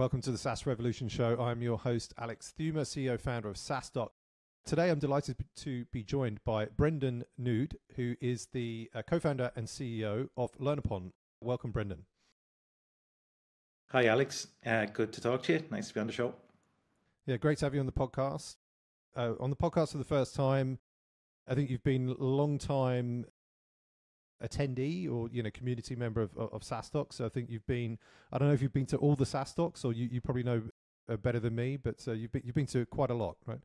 Welcome to the SaaS Revolution Show. I'm your host, Alex Theuma, CEO, founder of SaaStock. Today, I'm delighted to be joined by Brendan Noud, who is the co-founder and CEO of LearnUpon. Welcome, Brendan. Hi, Alex. Good to talk to you. Nice to be on the show. Yeah, great to have you on the podcast. On the podcast for the first time, I think you've been a long time attendee or community member of SaaStock. So I think you've been, I don't know if you've been to all the SaaStocks, or you probably know better than me, but you've been to quite a lot, right?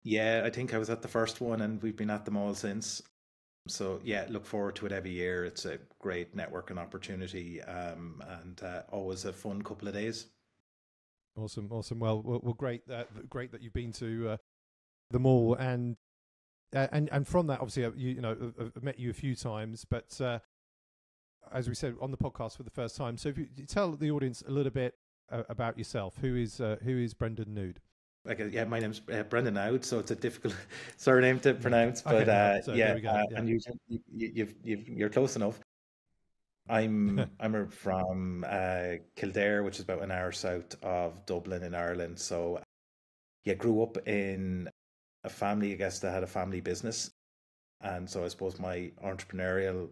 Yeah, I think I was at the first one and we've been at them all since. So yeah, look forward to it every year. It's a great networking opportunity and always a fun couple of days. Awesome. Well, great that you've been to them all, and from that, obviously, I've met you a few times, but as we said on the podcast for the first time. So if you tell the audience a little bit about yourself, who is Brendan Noud? Okay, yeah, my name's Brendan Noud, so it's a difficult surname to pronounce, but and you're close enough. I'm from Kildare, which is about an hour south of Dublin in Ireland. So yeah, grew up in a family, I guess, that had a family business, and so I suppose my entrepreneurial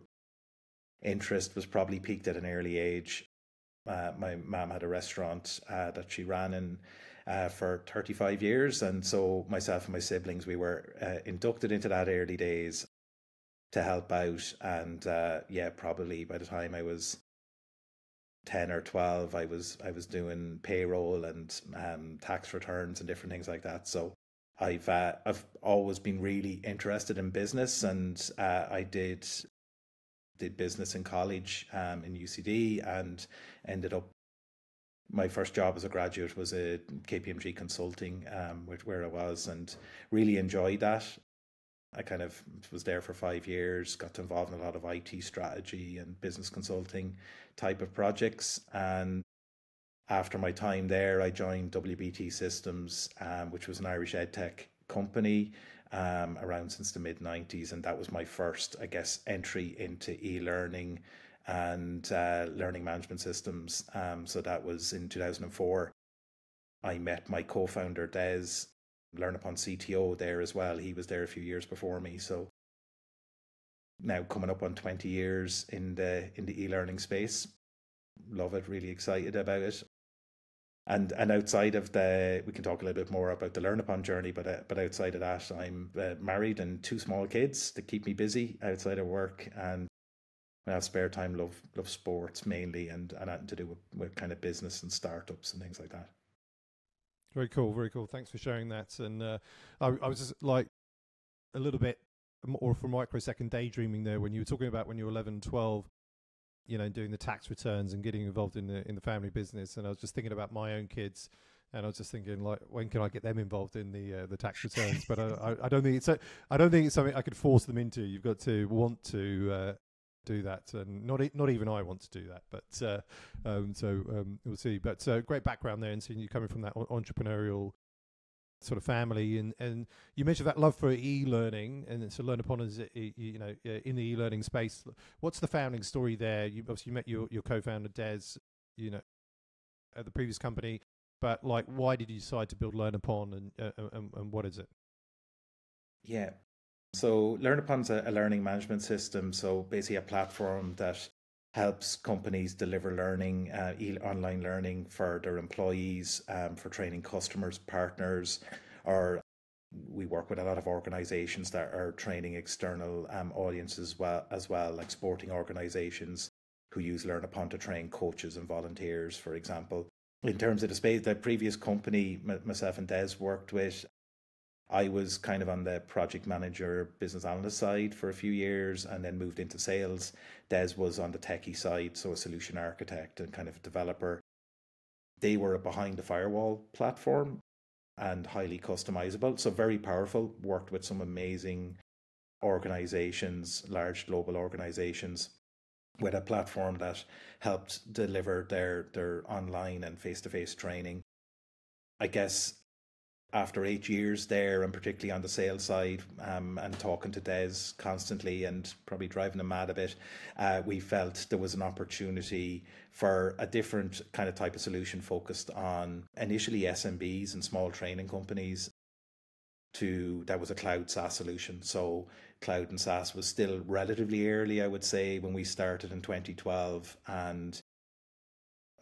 interest was probably peaked at an early age. My mom had a restaurant that she ran for 35 years. And so myself and my siblings, we were inducted into that early days to help out. And probably by the time I was 10 or 12, I was doing payroll and tax returns and different things like that. So I've always been really interested in business, and I did business in college in UCD, and ended up, my first job as a graduate was a KPMG consulting, where I was, and really enjoyed that. I kind of was there for 5 years, got involved in a lot of IT strategy and business consulting type of projects. And after my time there, I joined WBT Systems, which was an Irish edtech company around since the mid-90s. And that was my first, I guess, entry into e-learning and learning management systems. So that was in 2004. I met my co-founder, Des, LearnUpon's CTO, there as well. He was there a few years before me. So now coming up on 20 years in the e-learning space. Love it, really excited about it. And outside of we can talk a little bit more about the LearnUpon journey, but outside of that, I'm married and 2 small kids that keep me busy outside of work. And when I have spare time, love sports mainly, and nothing to do with kind of business and startups and things like that. Very cool. Thanks for sharing that. And I was just like a little bit more for a microsecond daydreaming there when you were talking about when you were 11, 12, doing the tax returns and getting involved in the family business. And I was just thinking about my own kids, and I was just thinking, like, when can I get them involved in the tax returns? But I don't think it's something I could force them into. You've got to want to do that, and not even I want to do that. But we'll see. But great background there, and seeing you coming from that entrepreneurial sort of family, and you mentioned that love for e-learning, and so LearnUpon is in the e-learning space. What's the founding story there? You obviously met your co-founder Des, at the previous company, but like, why did you decide to build LearnUpon, and what is it? Yeah, so LearnUpon's a learning management system. So basically a platform that helps companies deliver learning, online learning for their employees, for training customers, partners, or we work with a lot of organizations that are training external audiences as well, like sporting organizations who use LearnUpon to train coaches and volunteers, for example. In terms of the space, the previous company myself and Des worked with, I was kind of on the project manager, business analyst side for a few years, and then moved into sales. Des was on the techie side, so a solution architect and kind of developer. They were a behind the firewall platform and highly customizable, so very powerful. Worked with some amazing organizations, large global organizations, with a platform that helped deliver their online and face-to-face training. I guess after 8 years there, and particularly on the sales side, and talking to Des constantly and probably driving him mad a bit, we felt there was an opportunity for a different kind of type of solution focused on initially SMBs and small training companies. That was a cloud SaaS solution. So cloud and SaaS was still relatively early, I would say, when we started in 2012. And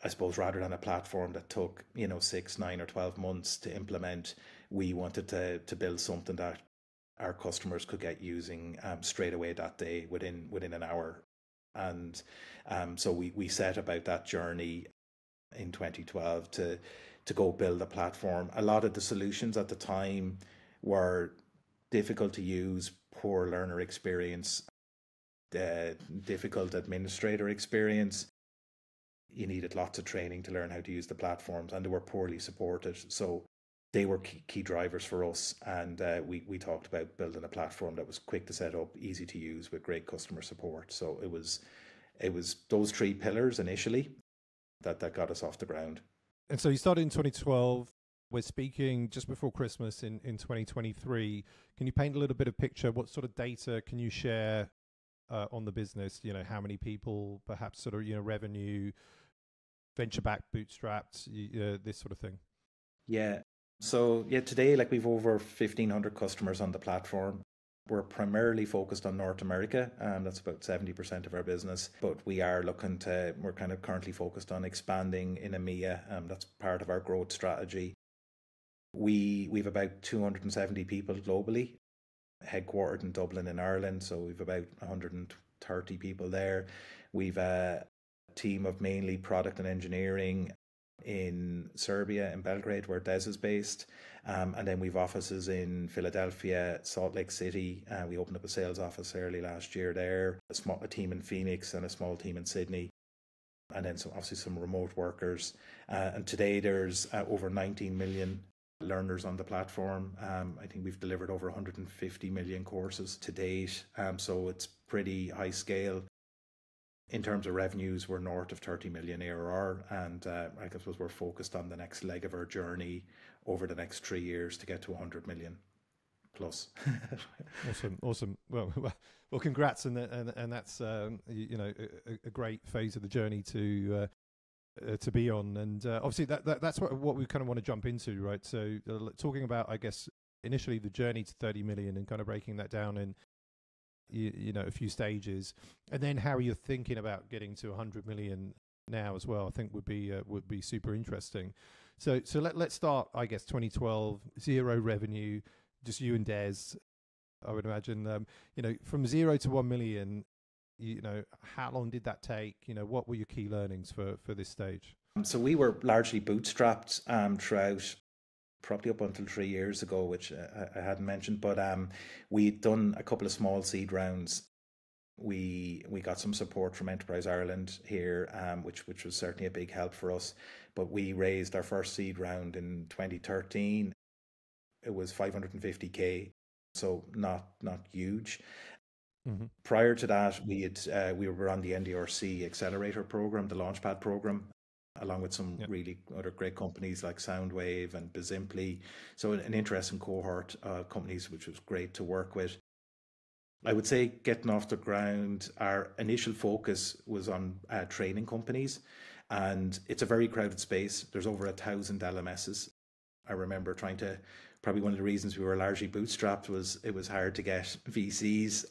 I suppose rather than a platform that took 6, 9 or 12 months to implement, we wanted to build something that our customers could get using straight away that day within an hour. And so we set about that journey in 2012 to go build a platform. A lot of the solutions at the time were difficult to use, poor learner experience, difficult administrator experience. You needed lots of training to learn how to use the platforms, and they were poorly supported. So they were key drivers for us. And we talked about building a platform that was quick to set up, easy to use, with great customer support. So it was those 3 pillars initially that got us off the ground. And so you started in 2012. We're speaking just before Christmas in 2023. Can you paint a little bit of picture? What sort of data can you share on the business? How many people, perhaps sort of, revenue, venture-backed, bootstrapped, this sort of thing? Yeah. So today, like, we've over 1,500 customers on the platform. We're primarily focused on North America, and that's about 70% of our business. But we're kind of currently focused on expanding in EMEA. That's part of our growth strategy. We've about 270 people globally, headquartered in Dublin in Ireland. So we've about 130 people there. We've a team of mainly product and engineering in Serbia, in Belgrade, where Des is based. And then we've offices in Philadelphia, Salt Lake City. We opened up a sales office early last year there, a team in Phoenix and a small team in Sydney. And then obviously some remote workers. And today there's over 19 million learners on the platform. I think we've delivered over 150 million courses to date. So it's pretty high scale. In terms of revenues, we're north of 30 million ARR, and I suppose we're focused on the next leg of our journey over the next 3 years to get to 100 million plus. Awesome. Well, congrats, and that's a great phase of the journey to be on, and obviously that's what we kind of want to jump into, right? So talking about, I guess, initially the journey to 30 million and kind of breaking that down in a few stages, and then how you're thinking about getting to 100 million now as well, I think would be super interesting. So let's start, I guess, 2012, zero revenue, just you and Des, I would imagine. From 0 to 1 million, how long did that take? What were your key learnings for this stage? So we were largely bootstrapped throughout, probably up until 3 years ago, which I hadn't mentioned, but we'd done a couple of small seed rounds. We got some support from Enterprise Ireland here, which was certainly a big help for us. But we raised our first seed round in 2013. It was 550K, so not huge. Mm-hmm. Prior to that, we were on the NDRC accelerator program, the Launchpad program, along with some really other great companies like Soundwave and Bizimply. So an interesting cohort of companies, which was great to work with. I would say getting off the ground, our initial focus was on training companies, and it's a very crowded space. There's over 1,000 LMSs. I remember probably one of the reasons we were largely bootstrapped was it was hard to get VCs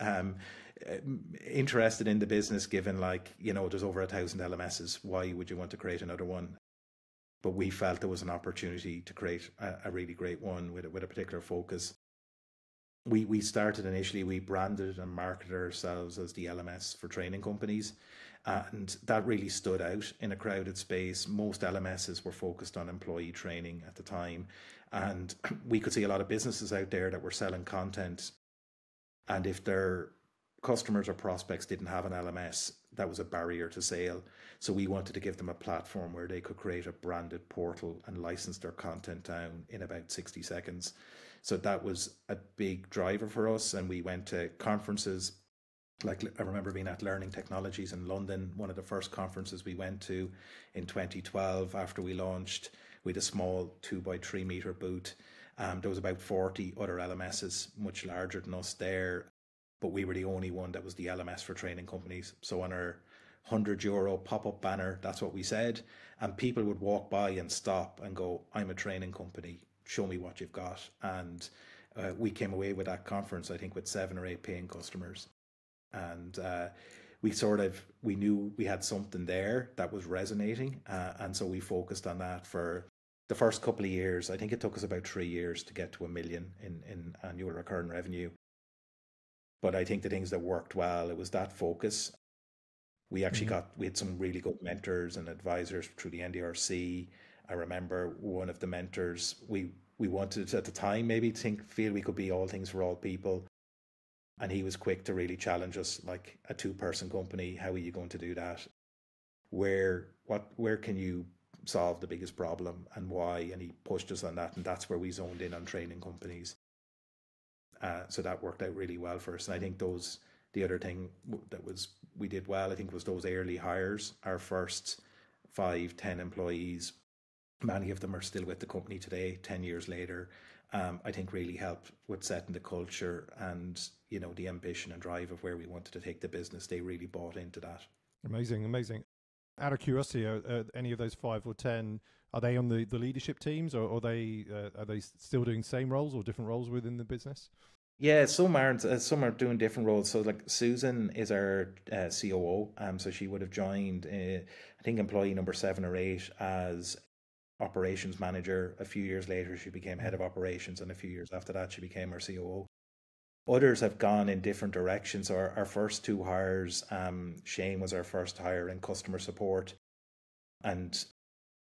interested in the business, given there's over 1,000 LMSs. Why would you want to create another one? But we felt there was an opportunity to create a really great one with a particular focus. We started initially, we branded and marketed ourselves as the LMS for training companies, and that really stood out in a crowded space. Most LMSs were focused on employee training at the time, and we could see a lot of businesses out there that were selling content, and if their customers or prospects didn't have an LMS, that was a barrier to sale. So we wanted to give them a platform where they could create a branded portal and license their content down in about 60 seconds. So that was a big driver for us. And we went to conferences. Like, I remember being at Learning Technologies in London, one of the first conferences we went to in 2012 after we launched. We had a small 2 by 3 meter booth. There was about 40 other LMSs, much larger than us there, but we were the only one that was the LMS for training companies. So on our €100 pop-up banner, that's what we said. And people would walk by and stop and go, I'm a training company, show me what you've got. And we came away with that conference, I think, with 7 or 8 paying customers. And we knew we had something there that was resonating. And so we focused on that for the first couple of years. I think it took us about 3 years to get to $1 million in annual recurring revenue. But I think the things that worked well, it was that focus. We actually we had some really good mentors and advisors through the NDRC. I remember one of the mentors, we wanted at the time maybe feel we could be all things for all people. And he was quick to really challenge us, like a 2-person company. How are you going to do that? Where can you solve the biggest problem and why? And he pushed us on that. And that's where we zoned in on training companies. So that worked out really well for us. And I think the other thing that we did well, I think, was those early hires. Our first 5-10 employees, many of them are still with the company today, 10 years later. I think really helped with setting the culture and, the ambition and drive of where we wanted to take the business. They really bought into that. Amazing. Out of curiosity, are any of those 5 or 10, are they on the leadership teams, or are they still doing same roles or different roles within the business? Yeah, some aren't. Some are doing different roles. So, like Susan is our COO. So she would have joined, I think, employee number 7 or 8 as operations manager. A few years later, she became head of operations, and a few years after that, she became our COO. Others have gone in different directions. Our first 2 hires, Shane was our first hire in customer support, and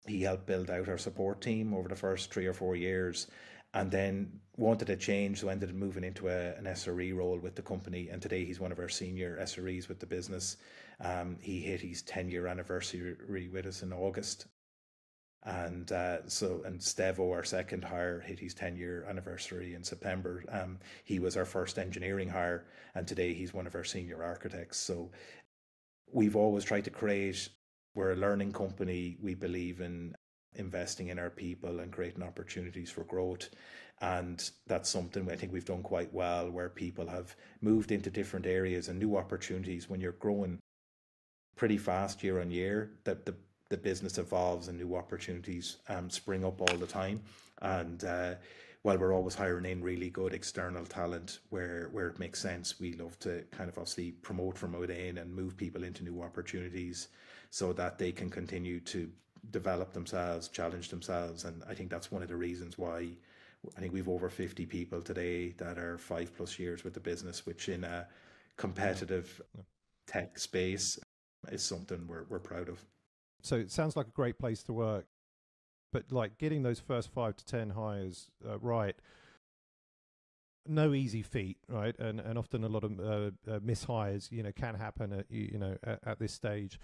he helped build out our support team over the first 3 or 4 years, and then wanted to change, so ended up moving into an SRE role with the company. And today he's one of our senior SREs with the business. He hit his 10-year anniversary with us in August. And Stevo, our second hire, hit his 10-year anniversary in September. He was our first engineering hire, and today he's one of our senior architects. So we've always tried to we're a learning company. We believe in investing in our people and creating opportunities for growth. And that's something I think we've done quite well, where people have moved into different areas and new opportunities. When you're growing pretty fast year on year, that the business evolves and new opportunities spring up all the time. And while we're always hiring in really good external talent where it makes sense, we love to kind of obviously promote from within and move people into new opportunities so that they can continue to develop themselves, challenge themselves. And I think that's one of the reasons why I think we've over 50 people today that are 5+ years with the business, which in a competitive tech space is something we're proud of. So it sounds like a great place to work, but like getting those first 5 to 10 hires right, no easy feat, right? And often a lot of mishires, can happen at this stage.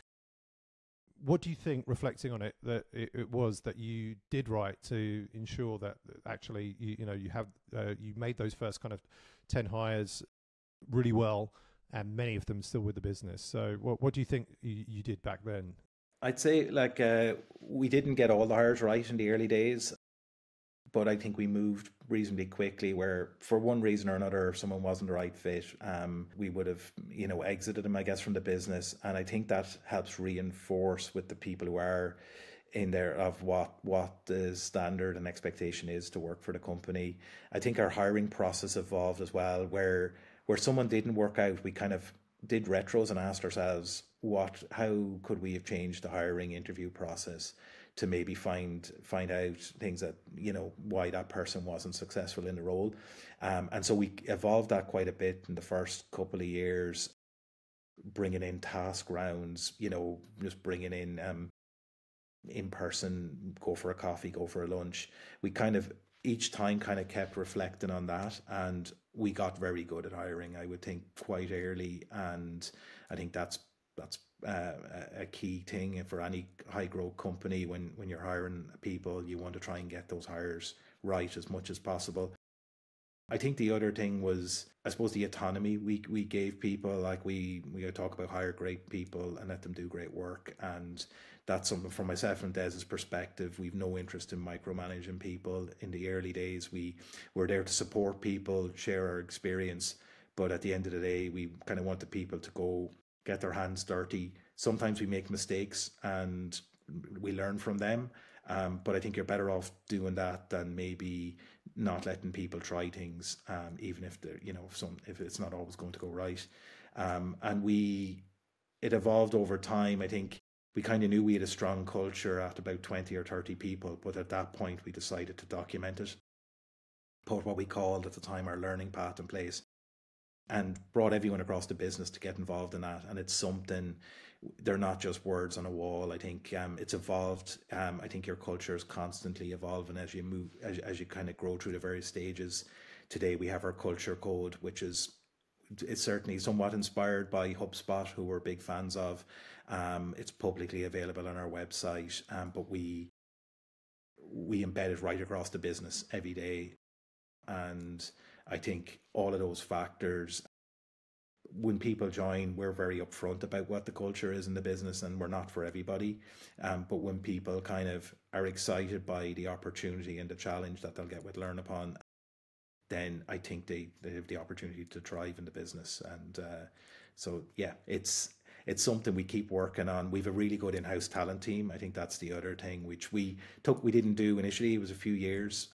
What do you think, reflecting on it, that it was that you did right to ensure that actually you made those first kind of 10 hires really well, and many of them still with the business? So what do you think you did back then? I'd say we didn't get all the hires right in the early days, but I think we moved reasonably quickly where, for one reason or another, if someone wasn't the right fit, we would have, exited them, I guess, from the business. And I think that helps reinforce with the people who are in there of what the standard and expectation is to work for the company. I think our hiring process evolved as well, where someone didn't work out, we kind of did retros and asked ourselves, how could we have changed the hiring interview process to maybe find out things that, why that person wasn't successful in the role. And so we evolved that quite a bit in the first couple of years, bringing in task rounds, just bringing in person, go for a coffee, go for a lunch. We kind of each time kind of kept reflecting on that, and we got very good at hiring, I would think, quite early. And I think that's a key thing for any high growth company. When you're hiring people, you want to try and get those hires right as much as possible. I think the other thing was, I suppose, the autonomy we gave people. Like we talk about hire great people and let them do great work, and that's something from myself and Des's perspective. We've no interest in micromanaging people. In the early days, we were there to support people, share our experience, but at the end of the day, we kind of wanted people to go get their hands dirty. Sometimes we make mistakes and we learn from them, but I think you're better off doing that than maybe not letting people try things, even if they're, if it's not always going to go right. And it evolved over time. I think we kind of knew we had a strong culture at about 20 or 30 people, but at that point we decided to document it, put what we called at the time our learning path in place, and brought everyone across the business to get involved in that. And it's something, they're not just words on a wall. I think it's evolved. I think your culture is constantly evolving as you move, as you kind of grow through the various stages. Today we have our culture code, which it's certainly somewhat inspired by HubSpot, who we're big fans of. It's publicly available on our website, but we embed it right across the business every day. And I think all of those factors, when people join, we're very upfront about what the culture is in the business, and we're not for everybody. But when people kind of are excited by the opportunity and the challenge that they'll get with LearnUpon, then I think they have the opportunity to thrive in the business. And so, yeah, it's something we keep working on. We have a really good in-house talent team. I think that's the other thing, which we didn't do initially. It was a few years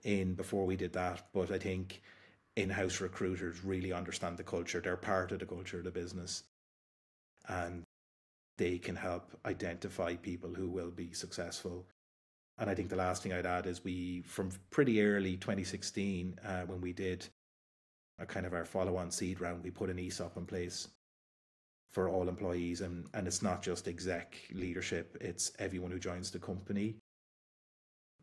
in before we did that, but I think in-house recruiters really understand the culture. They're part of the culture of the business, and they can help identify people who will be successful. And I think the last thing I'd add is we, from pretty early 2016, when we did a kind of our follow-on seed round, we put an ESOP in place for all employees, and it's not just exec leadership, it's everyone who joins the company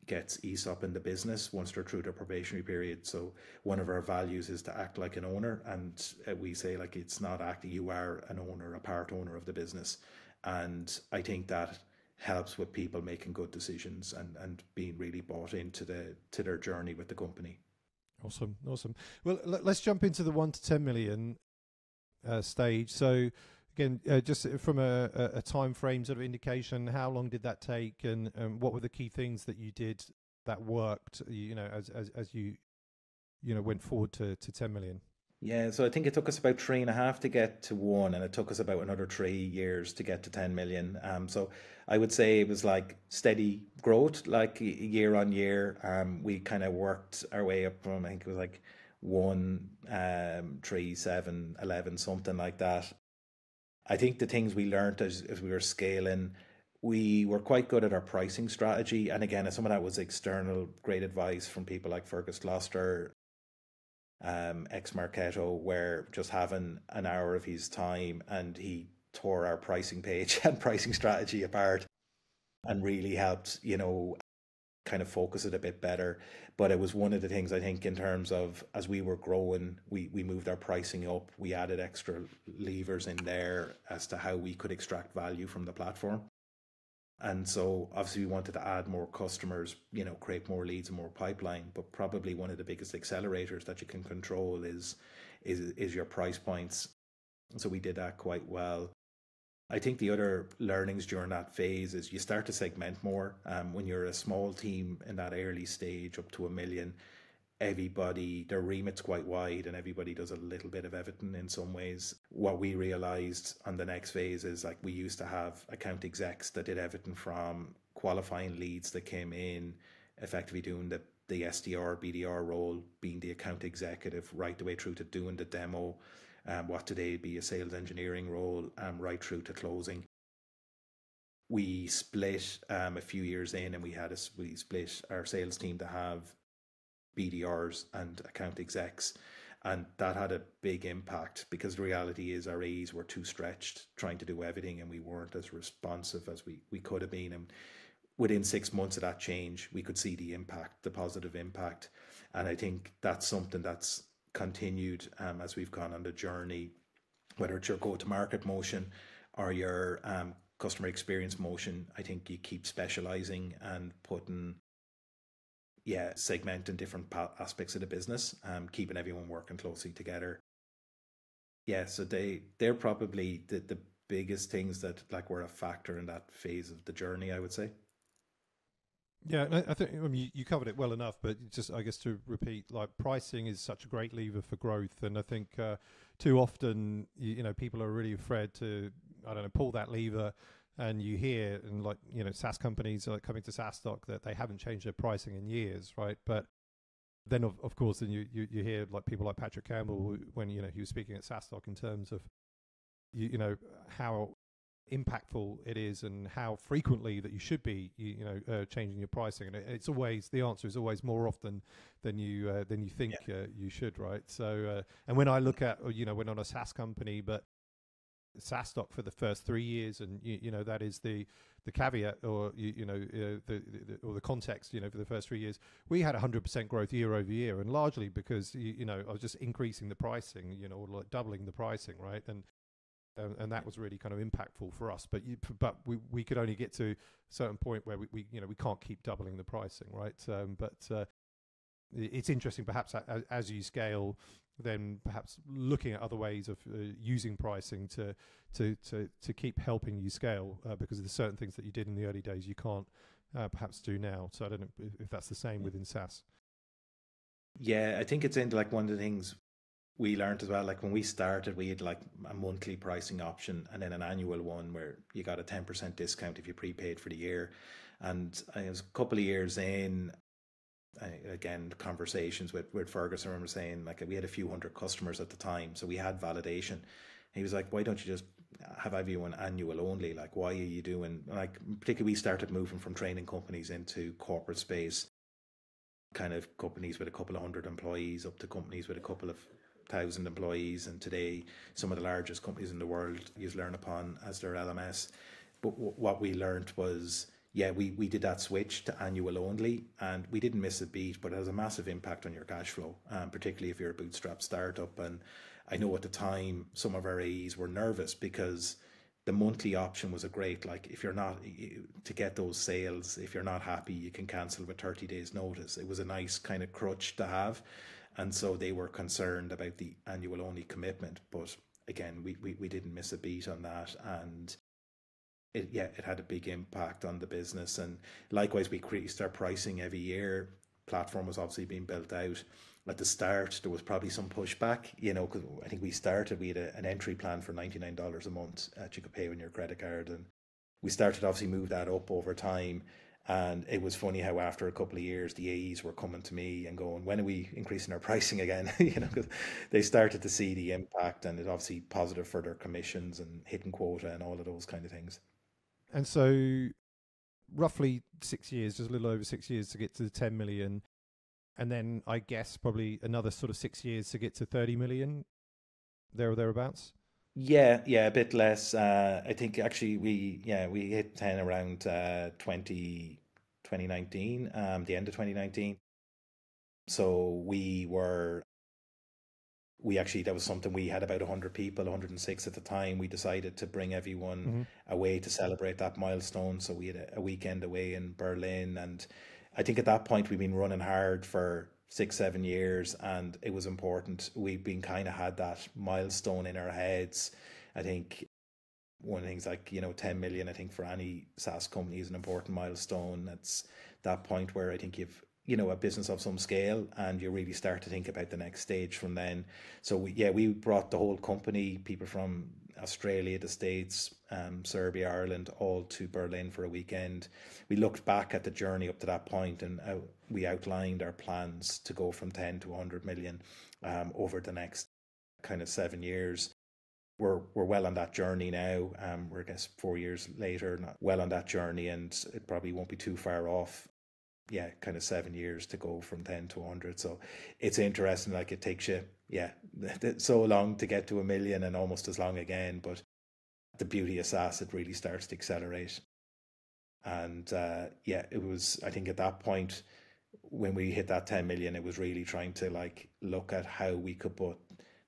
gets ESOP in the business once they're through their probationary period. So one of our values is to act like an owner, and we say, like, it's not acting, you are an owner, a part owner of the business. And I think that helps with people making good decisions and being really bought into their journey with the company. Awesome. Well, let's jump into the 1 to 10 million stage. So again, just from a time frame sort of indication, how long did that take, and what were the key things that you did that worked, as you went forward to 10 million? Yeah, so I think it took us about 3.5 to get to 1, and it took us about another 3 years to get to 10 million. So I would say it was like steady growth, like year on year. We kind of worked our way up from, I think it was like 1, 3, 7, 11, something like that. I think the things we learned as we were scaling, we were quite good at our pricing strategy. And again, some of that was external, great advice from people like Fergus Gloucester, ex-Marketo, where just having an hour of his time, and he tore our pricing page and pricing strategy apart and really helped, kind of focus it a bit better. But it was one of the things, I think, in terms of, as we were growing, we moved our pricing up. We added extra levers in there as to how we could extract value from the platform. And so obviously we wanted to add more customers, create more leads and more pipeline. But probably one of the biggest accelerators that you can control is your price points. So we did that quite well. I think the other learnings during that phase is you start to segment more. When you're a small team in that early stage up to 1 million, everybody, their remit's quite wide, and everybody does a little bit of everything in some ways. What we realized on the next phase is, like, we used to have account execs that did everything from qualifying leads that came in, effectively doing the SDR, BDR role, being the account executive, right the way through to doing the demo. What today be a sales engineering role, right through to closing. We split a few years in, and we split our sales team to have BDRs and account execs, and that had a big impact, because the reality is our AEs were too stretched trying to do everything, and we weren't as responsive as we could have been. And within 6 months of that change, we could see the impact, the positive impact. And I think that's something that's continued as we've gone on the journey, whether it's your go-to-market motion or your customer experience motion. I think you keep specializing and putting segmenting different aspects of the business, keeping everyone working closely together. Yeah, so they're probably the biggest things that like were a factor in that phase of the journey, I would say. Yeah, I think you covered it well enough, but just I guess to repeat, like pricing is such a great lever for growth, and I think too often people are really afraid to pull that lever, and you hear and like SaaS companies are coming to SaaStock that they haven't changed their pricing in years, right? But then of course then you hear like people like Patrick Campbell when he was speaking at SaaStock in terms of how impactful it is and how frequently that you should be changing your pricing, and it's always, the answer is always more often than you think you should, right? So and when I look at when on a SaaS company, but SaaStock for the first 3 years, and that is the caveat, or the context, for the first 3 years, we had 100% growth year over year, and largely because I was just increasing the pricing, or like doubling the pricing, right? And that was really kind of impactful for us. But we could only get to a certain point where we can't keep doubling the pricing, right? But it's interesting, perhaps as you scale, then perhaps looking at other ways of using pricing to keep helping you scale, because there's certain things that you did in the early days you can't perhaps do now. So I don't know if that's the same within SaaS. Yeah, I think it's like one of the things we learned as well. Like when we started, we had like a monthly pricing option and then an annual one where you got a 10% discount if you prepaid for the year. And it was a couple of years in, again, conversations with Fergus, I remember saying, like, we had a few hundred customers at the time, so we had validation. And he was like, why don't you just have everyone annual only? Like, why are you doing, like, particularly we started moving from training companies into corporate space, kind of companies with a couple of hundred employees up to companies with a couple of 1,000 employees, and today some of the largest companies in the world use LearnUpon as their LMS. But what we learned was, we did that switch to annual only, and we didn't miss a beat, but it has a massive impact on your cash flow, particularly if you're a bootstrap startup. And I know at the time some of our AEs were nervous because the monthly option was a great, like, if you're not, to get those sales, if you're not happy, you can cancel with 30 days notice. It was a nice kind of crutch to have. And so they were concerned about the annual only commitment. But again, we didn't miss a beat on that. And it had a big impact on the business. And likewise, we increased our pricing every year. Platform was obviously being built out. At the start, there was probably some pushback, because I think we had an entry plan for $99 a month that you could pay on your credit card. And we started obviously move that up over time. And it was funny how after a couple of years, the AEs were coming to me and going, when are we increasing our pricing again? Because they started to see the impact, and it's obviously positive for their commissions and hitting quota and all of those kind of things. And so roughly 6 years, just a little over 6 years to get to the 10 million. And then I guess probably another sort of 6 years to get to 30 million, there or thereabouts. Yeah, a bit less. I think actually we hit 10 around 2019, the end of 2019. So that was something, we had about 100 people, 106 at the time. We decided to bring everyone away to celebrate that milestone. So we had a weekend away in Berlin. And I think at that point we'd been running hard for 6-7 years, and it was important. We've been kind of had that milestone in our heads. I think one of the things, like, 10 million, I think for any SaaS company is an important milestone. That's that point where I think you've, a business of some scale, and you really start to think about the next stage from then. So we brought the whole company, people from Australia, the States, Serbia, Ireland, all to Berlin for a weekend. We looked back at the journey up to that point, and we outlined our plans to go from 10 to 100 million over the next kind of 7 years. We're well on that journey now. We're, I guess, 4 years later, not well on that journey, and it probably won't be too far off. Kind of 7 years to go from 10 to 100. So it's interesting, like, it takes you so long to get to 1 million, and almost as long again. But the beauty of SaaS, it really starts to accelerate. And it was, I think at that point when we hit that 10 million, it was really trying to like look at how we could put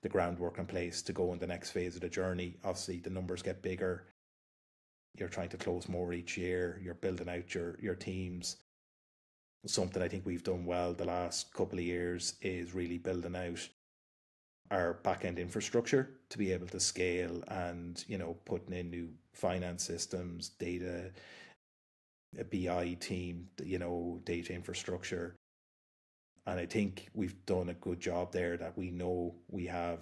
the groundwork in place to go in the next phase of the journey. Obviously the numbers get bigger, you're trying to close more each year, you're building out your teams. something I think we've done well the last couple of years is really building out our back-end infrastructure to be able to scale, and putting in new finance systems, data, a BI team, data infrastructure. And I think we've done a good job there, that we know we have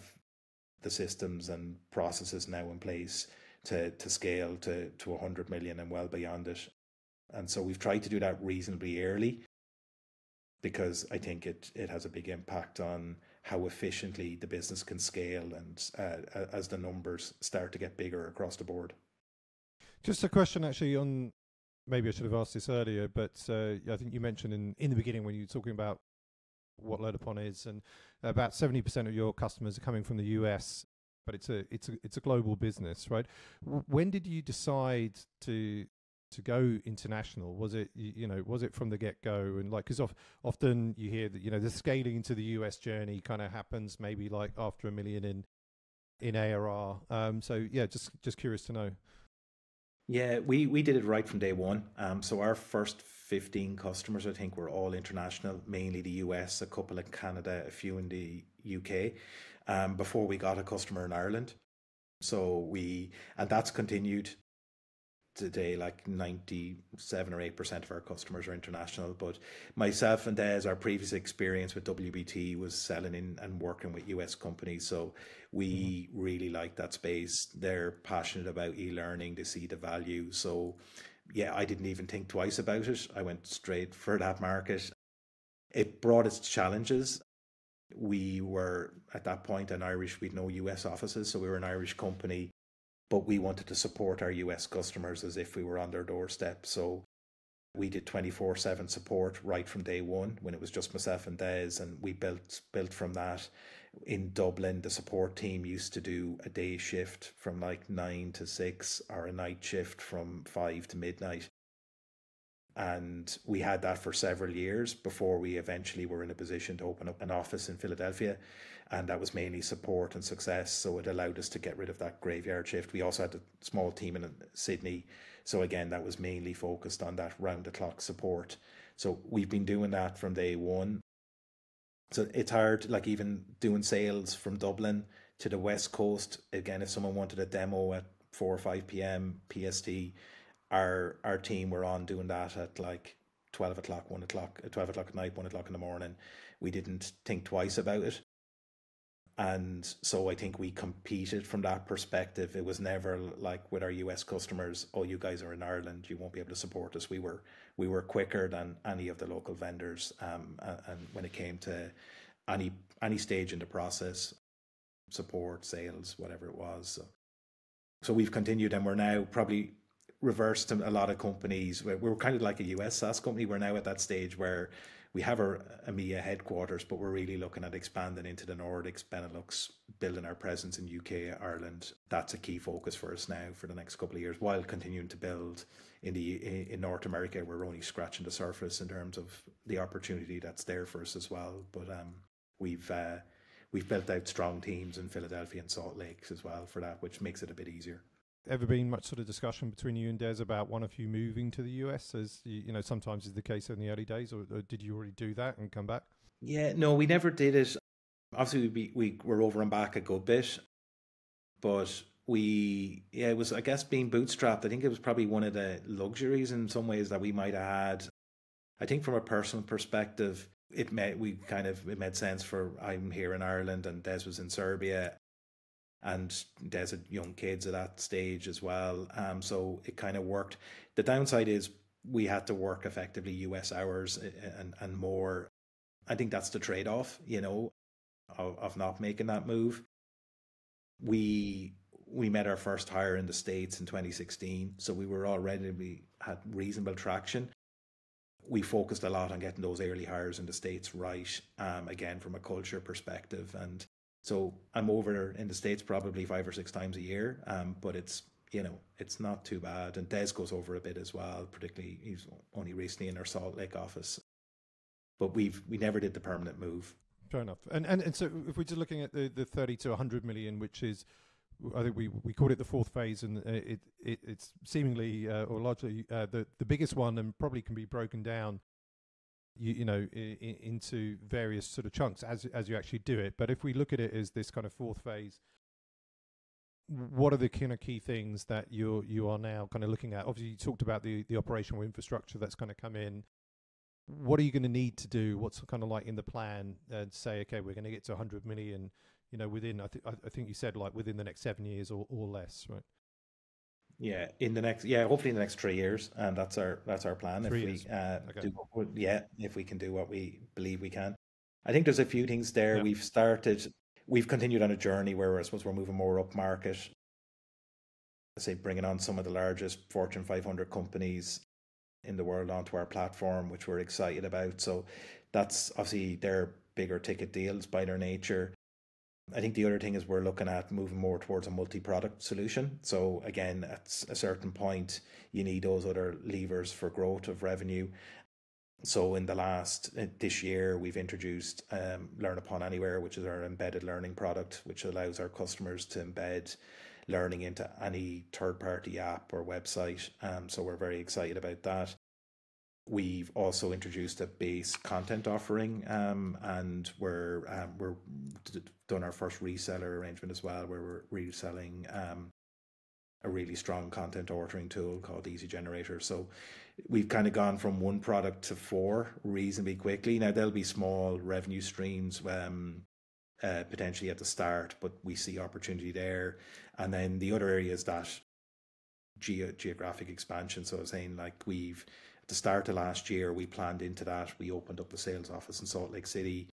the systems and processes now in place to scale to 100 million and well beyond it. And so we've tried to do that reasonably early, because I think it has a big impact on how efficiently the business can scale, and as the numbers start to get bigger across the board. Just a question actually on, maybe I should have asked this earlier, but I think you mentioned in the beginning when you were talking about what LearnUpon is, and about 70% of your customers are coming from the US, but it's a global business, right? When did you decide to go international? Was it from the get-go? And like, because often you hear that the scaling into the US journey kind of happens maybe like after $1 million in ARR. So yeah, just curious to know. Yeah, we did it right from day one. So our first 15 customers, I think, were all international, mainly the US, a couple in Canada, a few in the UK, before we got a customer in Ireland. And that's continued today. Like 97 or 8% of our customers are international. But myself and Des, our previous experience with WBT was selling in and working with US companies. So we really like that space. They're passionate about e-learning. They see the value. So yeah, I didn't even think twice about it. I went straight for that market. It brought its challenges. We were at that point we'd no US offices. So we were an Irish company, but we wanted to support our US customers as if we were on their doorstep. So we did 24/7 support right from day one, when it was just myself and Des, and we built from that. In Dublin, the support team used to do a day shift from like 9 to 6, or a night shift from 5 to midnight. And we had that for several years before we eventually were in a position to open up an office in Philadelphia. And that was mainly support and success. So it allowed us to get rid of that graveyard shift. We also had a small team in Sydney. So again, that was mainly focused on that round the clock support. So we've been doing that from day one. So it's hard, like even doing sales from Dublin to the West Coast. Again, if someone wanted a demo at 4 or 5 p.m. PST, our team were on doing that at like 12 o'clock at night, 1 o'clock in the morning. We didn't think twice about it. And so I think we competed from that perspective. It was never like with our US customers, oh, you guys are in Ireland, you won't be able to support us. We were quicker than any of the local vendors. And when it came to any stage in the process, support, sales, whatever it was. So we've continued, and we're now probably reversed to a lot of companies. We're kind of like a US SaaS company. We're now at that stage where we have our EMEA headquarters, but we're really looking at expanding into the Nordics, Benelux, building our presence in UK, Ireland. That's a key focus for us now for the next couple of years, while continuing to build in North America. We're only scratching the surface in terms of the opportunity that's there for us as well. But we've built out strong teams in Philadelphia and Salt Lake as well for that, which makes it a bit easier. Ever been much sort of discussion between you and Des about one of you moving to the US, as sometimes is the case in the early days, or did you already do that and come back? Yeah, no, we never did it. Obviously, we were over and back a good bit, but it was, I guess, being bootstrapped. I think it was probably one of the luxuries in some ways that we might have had. I think from a personal perspective, it made sense for, I'm here in Ireland and Des was in Serbia. And Des had young kids at that stage as well. So it kind of worked. The downside is we had to work effectively US hours and more. I think that's the trade-off, of not making that move. We made our first hire in the States in 2016. So we had reasonable traction. We focused a lot on getting those early hires in the States right, again, from a culture perspective. And so I'm over in the States probably 5 or 6 times a year, but it's not too bad. And Des goes over a bit as well, particularly he's only recently in our Salt Lake office. But we never did the permanent move. Fair enough. And so if we're just looking at the 30 to 100 million, which is, I think we called it the fourth phase, and it's seemingly or largely the biggest one, and probably can be broken down into various sort of chunks as you actually do it. But if we look at it as this kind of fourth phase, what are the kind of key things that you are now kind of looking at? Obviously, you talked about the operational infrastructure that's going to come in. What are you going to need to do? What's kind of like in the plan to say, okay, we're going to get to 100 million, within, I think you said like within the next 7 years or less, right? Yeah, hopefully in the next 3 years, and that's our plan. 3 years. If we can do what we believe we can. I think there's a few things there. Yeah. We've continued on a journey where I suppose we're moving more up market. Let's say bringing on some of the largest Fortune 500 companies in the world onto our platform, which we're excited about. So that's obviously they're bigger ticket deals by their nature. I think the other thing is we're looking at moving more towards a multi-product solution. So again, at a certain point, you need those other levers for growth of revenue. So in this year, we've introduced LearnUpon Anywhere, which is our embedded learning product, which allows our customers to embed learning into any third-party app or website. So we're very excited about that. We've also introduced a base content offering, and we're done our first reseller arrangement as well, where we're reselling a really strong content authoring tool called Easy Generator. So we've kind of gone from one product to four reasonably quickly. Now there'll be small revenue streams potentially at the start, but we see opportunity there. And then the other area is that geographic expansion. So I was saying, like, at the start of last year, we planned into that. We opened up a sales office in Salt Lake City.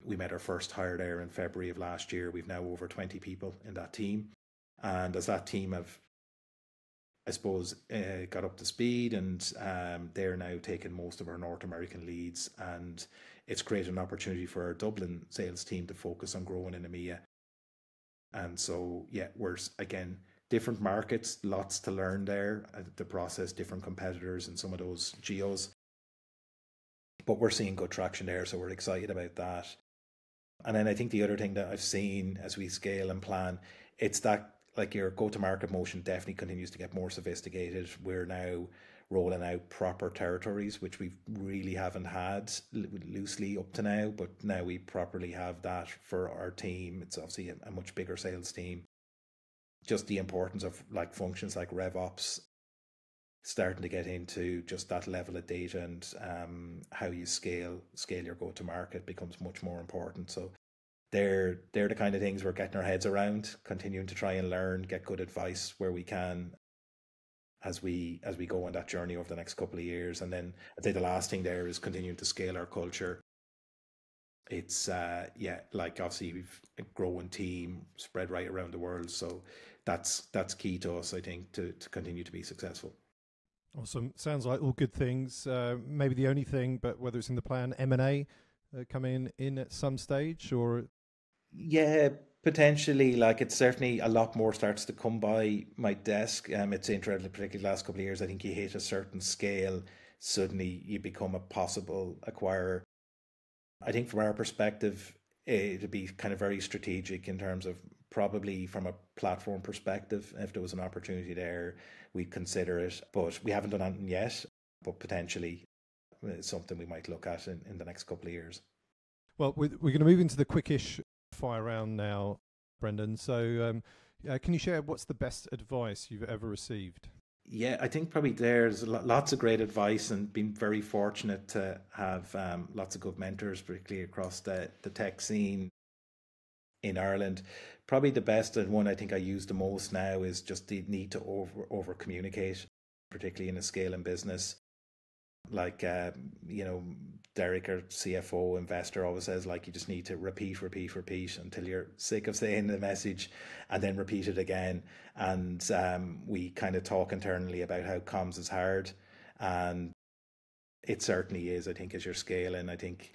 We made our first hire there in February of last year. We've now over 20 people in that team. And as that team have, I suppose, got up to speed, and they're now taking most of our North American leads, and it's created an opportunity for our Dublin sales team to focus on growing in EMEA. And so, yeah, we're, again, different markets, lots to learn there, the process, different competitors in some of those geos. But we're seeing good traction there, so we're excited about that. And then I think the other thing that I've seen as we scale and plan, it's that, like, your go-to-market motion definitely continues to get more sophisticated. We're now rolling out proper territories, which we really haven't had loosely up to now, but now we properly have that for our team. It's obviously a much bigger sales team. Just the importance of, like, functions like revops starting to get into just that level of data, and how you scale your go-to-market becomes much more important. So they're the kind of things we're getting our heads around, continuing to try and learn, get good advice where we can as we go on that journey over the next couple of years. And then I'd say the last thing there is continuing to scale our culture. It's like, obviously we've a growing team spread right around the world, so that's key to us, I think, to continue to be successful. Awesome. Sounds like all good things. Maybe the only thing, but whether it's in the plan, M&A coming in at some stage, or? Yeah, potentially. Like, it's certainly a lot more starts to come by my desk. It's interesting, particularly the last couple of years. I think you hit a certain scale, suddenly you become a possible acquirer. I think from our perspective, it'd be kind of very strategic in terms of, probably from a platform perspective, if there was an opportunity there, we'd consider it. But we haven't done anything yet, but potentially it's something we might look at in the next couple of years. Well, we're going to move into the quickish fire round now, Brendan. So can you share what's the best advice you've ever received? Yeah, I think probably there's lots of great advice, and been very fortunate to have lots of good mentors, particularly across the tech scene in Ireland. Probably the best, and one I think I use the most now, is just the need to over communicate, particularly in a scaling business. Like, Derek, our CFO investor, always says, like, you just need to repeat until you're sick of saying the message, and then repeat it again. And we kind of talk internally about how comms is hard, and it certainly is. I think as you're scaling, I think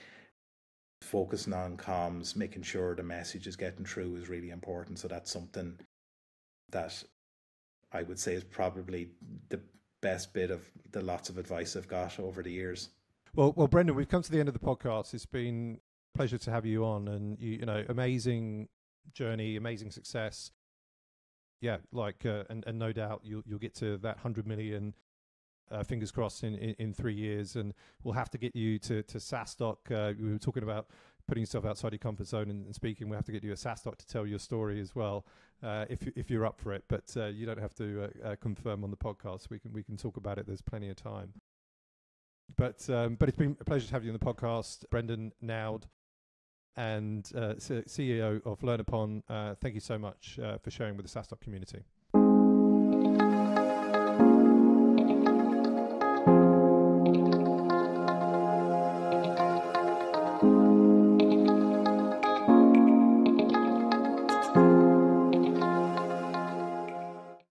focusing on comms, making sure the message is getting through, is really important. So that's something that I would say is probably the best bit of the lots of advice I've got over the years. Well, Brendan, we've come to the end of the podcast. It's been a pleasure to have you on, and you know, amazing journey, amazing success. Yeah, like, and no doubt you'll get to that 100 million. fingers crossed in 3 years, and we'll have to get you to SaaStock. We were talking about putting yourself outside your comfort zone and speaking. We'll have to get you a SaaStock to tell your story as well, if you're up for it. But you don't have to confirm on the podcast. We can talk about it. There's plenty of time. But it's been a pleasure to have you on the podcast, Brendan Noud, and CEO of LearnUpon. Thank you so much for sharing with the SaaStock community.